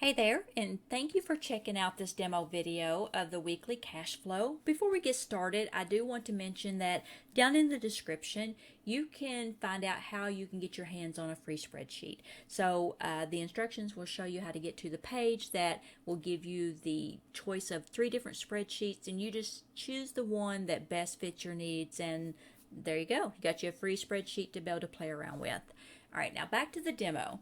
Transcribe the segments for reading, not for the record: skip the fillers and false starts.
Hey there, and thank you for checking out this demo video of the weekly cash flow. Before we get started, I do want to mention that down in the description, you can find out how you can get your hands on a free spreadsheet. So the instructions will show you how to get to the page that will give you the choice of 3 different spreadsheets, and you just choose the one that best fits your needs, and there you go. You got you a free spreadsheet to be able to play around with. All right, now back to the demo.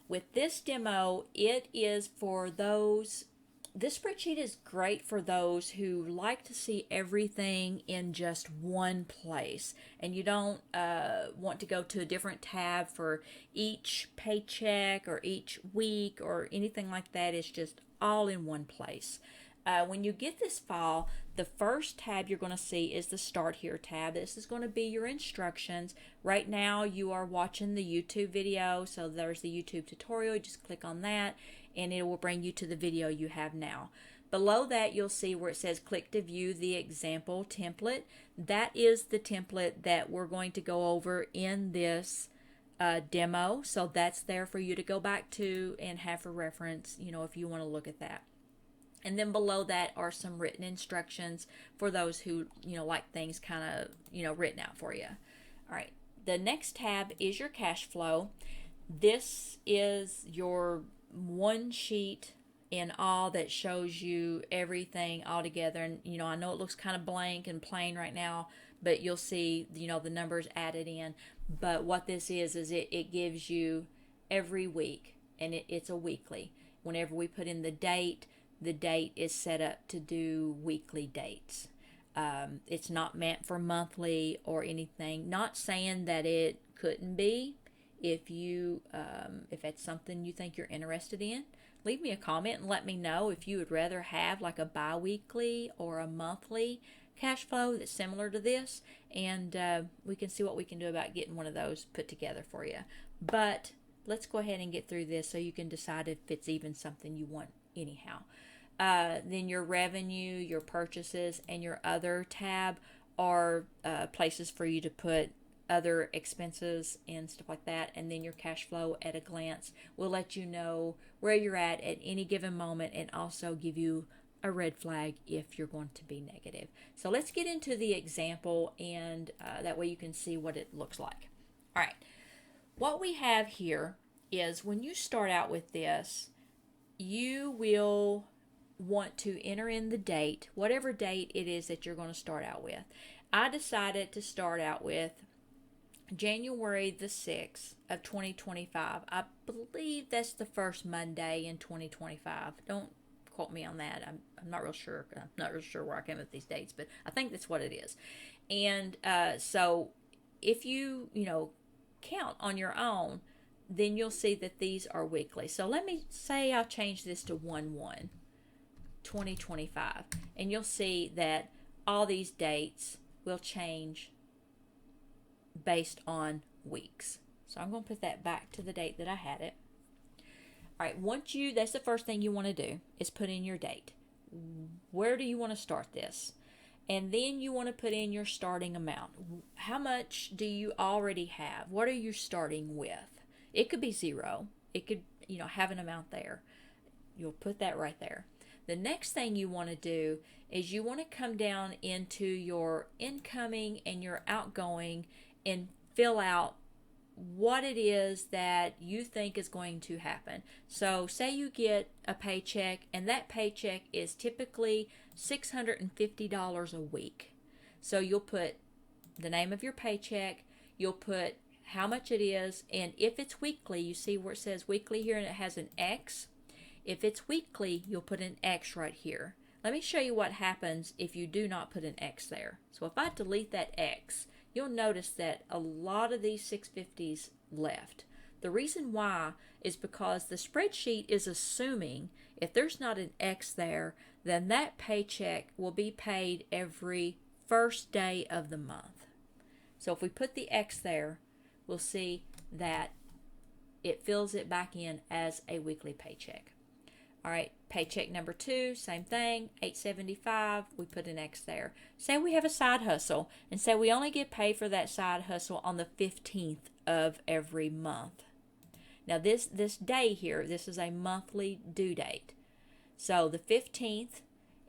With this demo, it is for those, this spreadsheet is great for those who like to see everything in just one place and you don't want to go to a different tab for each paycheck or each week or anything like that. It's just all in one place. When you get this file, the first tab you're going to see is the Start Here tab. This is going to be your instructions. Right now you are watching the YouTube video, so there's the YouTube tutorial. You just click on that and it will bring you to the video you have now. Below that you'll see where it says click to view the example template. That is the template that we're going to go over in this demo, so that's there for you to go back to and have for reference, if you want to look at that. And then below that are some written instructions for those who, like things kind of, written out for you. All right. The next tab is your cash flow. This is your one sheet in all that shows you everything all together. And, I know it looks kind of blank and plain right now, but you'll see, the numbers added in. But what this is it gives you every week, and it's a weekly. Whenever we put in the date is set up to do weekly dates. It's not meant for monthly or anything. Not saying that it couldn't be. If it's something you think you're interested in, leave me a comment and let me know if you would rather have like a bi-weekly or a monthly cash flow that's similar to this, and we can see what we can do about getting one of those put together for you. But let's go ahead and get through this so you can decide if it's even something you want anyhow. Then your revenue, your purchases, and your other tab are places for you to put other expenses and stuff like that. And then your cash flow at a glance will let you know where you're at any given moment and also give you a red flag if you're going to be negative. So let's get into the example, and that way you can see what it looks like. All right. What we have here is when you start out with this, you will want to enter in the date, whatever date it is that you're going to start out with. I decided to start out with January the 6th of 2025. I believe that's the first Monday in 2025. Don't quote me on that. I'm not real sure. I'm not real sure where I came up with these dates, but I think that's what it is. And so if you count on your own, then you'll see that these are weekly. So let me say I'll change this to 1/1/2025, and you'll see that all these dates will change based on weeks. So I'm going to put that back to the date that I had it. All right, that's the first thing you want to do is put in your date. Where do you want to start this? And then you want to put in your starting amount. How much do you already have? What are you starting with? It could be 0. It could, have an amount there. You'll put that right there. The next thing you want to do is you want to come down into your incoming and your outgoing and fill out what it is that you think is going to happen. So say you get a paycheck, and that paycheck is typically $650 a week. So you'll put the name of your paycheck, you'll put how much it is, and if it's weekly, you see where it says weekly here and it has an X. If it's weekly, you'll put an X right here. Let me show you what happens if you do not put an X there. So if I delete that X, you'll notice that a lot of these 650s left. The reason why is because the spreadsheet is assuming if there's not an X there, then that paycheck will be paid every first day of the month. So if we put the X there, we'll see that it fills it back in as a weekly paycheck. All right, paycheck number 2, same thing, $875, we put an X there. Say we have a side hustle, and say we only get paid for that side hustle on the 15th of every month. Now this day here, this is a monthly due date. So the 15th,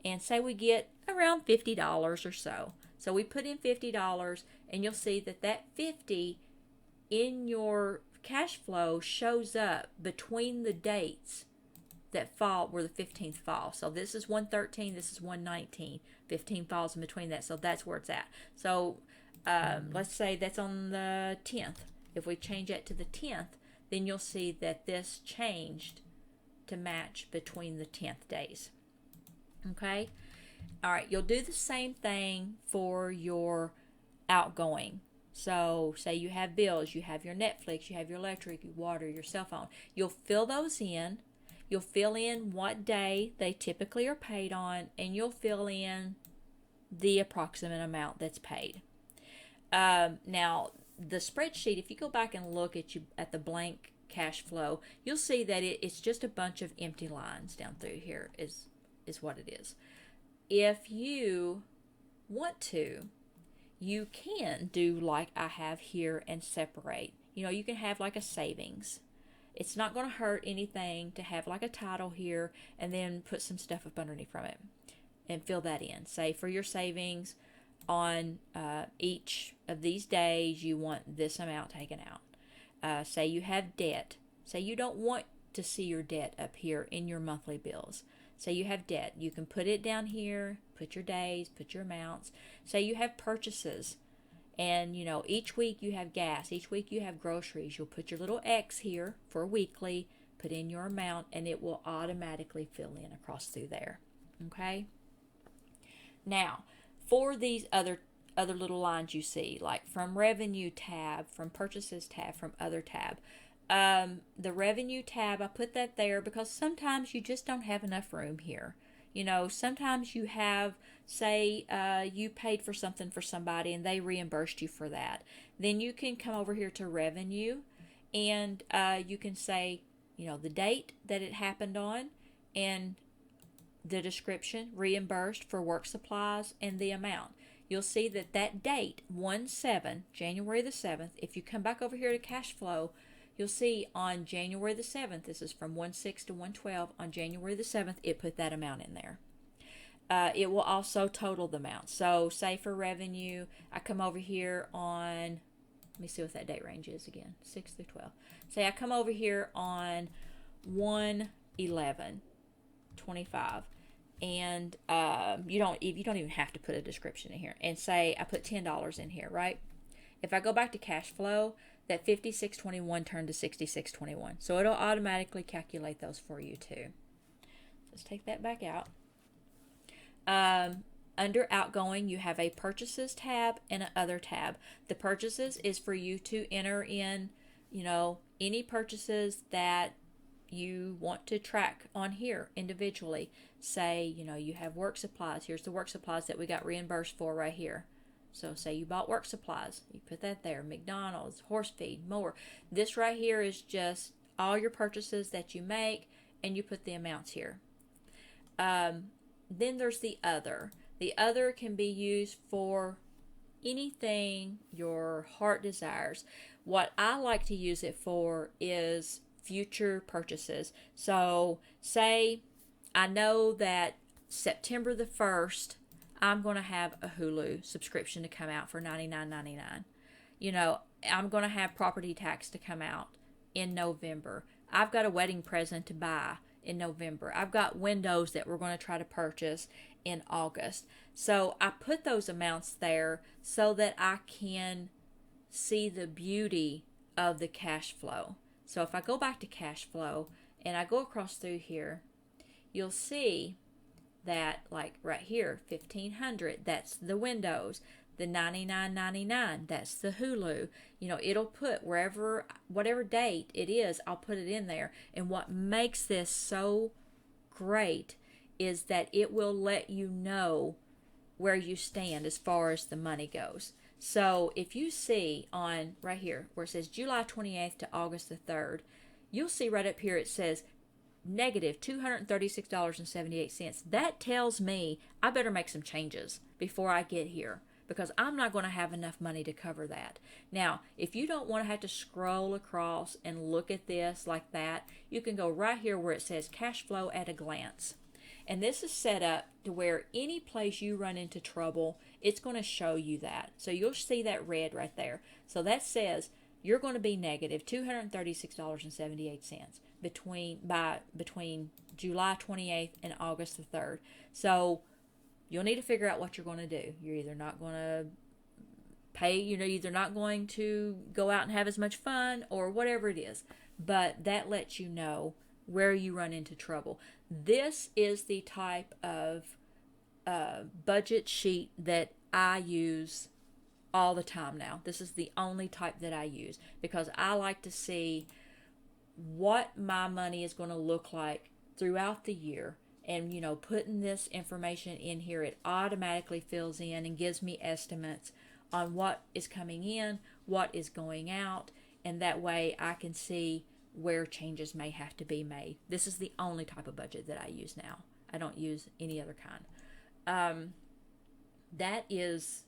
and say we get around $50 or so. So we put in $50, and you'll see that that 50 in your cash flow shows up between the dates that fall where the 15th falls. So this is 113, this is 119. 15 falls in between that, so that's where it's at. So let's say that's on the 10th. If we change that to the 10th, then you'll see that this changed to match between the 10th days. Okay? All right, you'll do the same thing for your outgoing. So say you have bills, you have your Netflix, you have your electric, your water, your cell phone. You'll fill those in. You'll fill in what day they typically are paid on, and you'll fill in the approximate amount that's paid. Now, the spreadsheet, if you go back and look at the blank cash flow, you'll see that it's just a bunch of empty lines down through here is what it is. If you want to, you can do like I have here and separate. You can have like a savings. It's not going to hurt anything to have like a title here and then put some stuff up underneath from it and fill that in. Say for your savings on each of these days, you want this amount taken out. Say you have debt. Say you don't want to see your debt up here in your monthly bills. Say you have debt. You can put it down here, put your days, put your amounts. Say you have purchases. And, each week you have gas. Each week you have groceries. You'll put your little X here for weekly, put in your amount, and it will automatically fill in across through there. Okay? Now, for these other little lines you see, like from revenue tab, from purchases tab, from other tab, the revenue tab, I put that there because sometimes you just don't have enough room here. Sometimes you have, say, you paid for something for somebody and they reimbursed you for that. Then you can come over here to revenue and you can say, the date that it happened on and the description, reimbursed for work supplies, and the amount. You'll see that date, 1/7, January the 7th, if you come back over here to cash flow, you'll see on January the 7th, this is from 1/6 to 1/12, on January the 7th, it put that amount in there. It will also total the amount. So say for revenue, I come over here on, let me see what that date range is again, 6 through 12. Say I come over here on 1/11/25, and you don't even have to put a description in here, and say I put $10 in here, right? If I go back to cash flow, that 56.21 turned to 66.21. So it'll automatically calculate those for you too. Let's take that back out. Under outgoing, you have a purchases tab and an other tab. The purchases is for you to enter in, any purchases that you want to track on here individually. Say, you have work supplies. Here's the work supplies that we got reimbursed for right here. So say you bought work supplies, you put that there, McDonald's, horse feed, mower. This right here is just all your purchases that you make, and you put the amounts here. Then there's the other. The other can be used for anything your heart desires. What I like to use it for is future purchases. So say I know that September the 1st, I'm going to have a Hulu subscription to come out for $99.99. I'm going to have property tax to come out in November. I've got a wedding present to buy in November. I've got windows that we're going to try to purchase in August. So I put those amounts there so that I can see the beauty of the cash flow. So if I go back to cash flow and I go across through here, you'll see that, like right here, $1,500, that's the windows. The $99.99, that's the Hulu. It'll put whatever date it is, I'll put it in there. And what makes this so great is that it will let you know where you stand as far as the money goes. So if you see on right here where it says July 28th to August the 3rd, you'll see right up here it says negative $236.78. That tells me I better make some changes before I get here, because I'm not going to have enough money to cover that. Now, if you don't want to have to scroll across and look at this like that, you can go right here where it says cash flow at a glance. And this is set up to where any place you run into trouble, it's going to show you that. So you'll see that red right there. So that says you're going to be negative $236.78 between July 28th and August the 3rd. So you'll need to figure out what you're going to do. You're either not going to pay, either not going to go out and have as much fun or whatever it is. But that lets you know where you run into trouble. This is the type of budget sheet that I use all the time now. This is the only type that I use because I like to see what my money is going to look like throughout the year. And, putting this information in here, it automatically fills in and gives me estimates on what is coming in, what is going out, and that way I can see where changes may have to be made. This is the only type of budget that I use now. I don't use any other kind. That is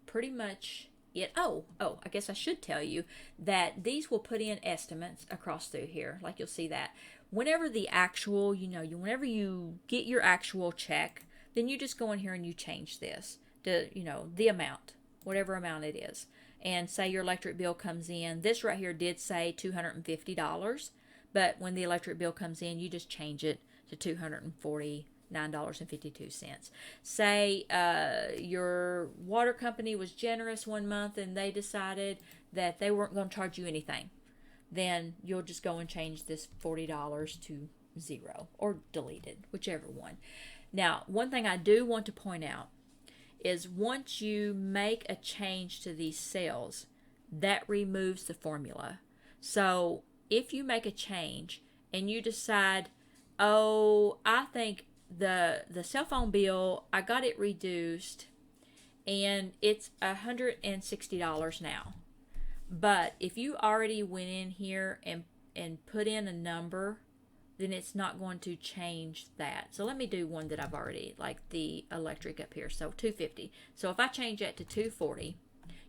pretty much it. Oh, I guess I should tell you that these will put in estimates across through here, like you'll see that. Whenever the actual, whenever you get your actual check, then you just go in here and you change this to, the amount, whatever amount it is. And say your electric bill comes in. This right here did say $250, but when the electric bill comes in, you just change it to $249.52. Say your water company was generous one month and they decided that they weren't going to charge you anything. Then you'll just go and change this $40 to 0 or delete it, whichever one. Now, one thing I do want to point out is once you make a change to these cells, that removes the formula. So if you make a change and you decide, I think the cell phone bill, I got it reduced and it's $160 now. But if you already went in here and put in a number, then it's not going to change that. So let me do one that I've already, like the electric up here. So $250. So if I change that to $240,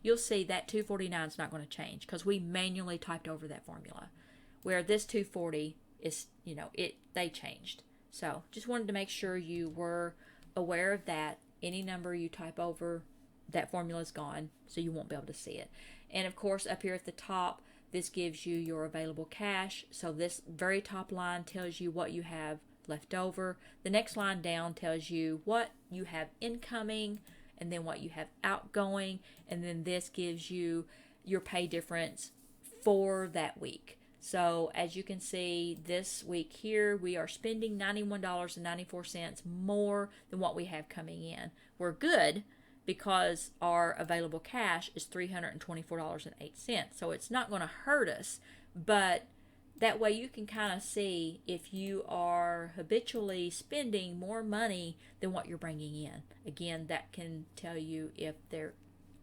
you'll see that $249 is not going to change because we manually typed over that formula. Where this $240 is, they changed. So just wanted to make sure you were aware of that. Any number you type over, that formula is gone, so you won't be able to see it. And of course, up here at the top, this gives you your available cash. So this very top line tells you what you have left over. The next line down tells you what you have incoming and then what you have outgoing. And then this gives you your pay difference for that week. So as you can see, this week here, we are spending $91.94 more than what we have coming in. We're good because our available cash is $324.08. So it's not going to hurt us, but that way you can kind of see if you are habitually spending more money than what you're bringing in. Again, that can tell you if there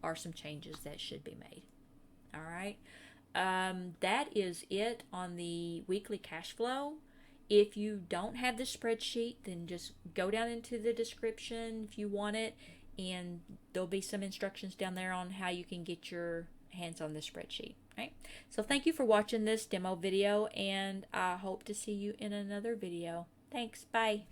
are some changes that should be made. All right. That is it on the weekly cash flow. If you don't have the spreadsheet, then just go down into the description if you want it, and there'll be some instructions down there on how you can get your hands on the spreadsheet. Right? So thank you for watching this demo video, and I hope to see you in another video. Thanks. Bye.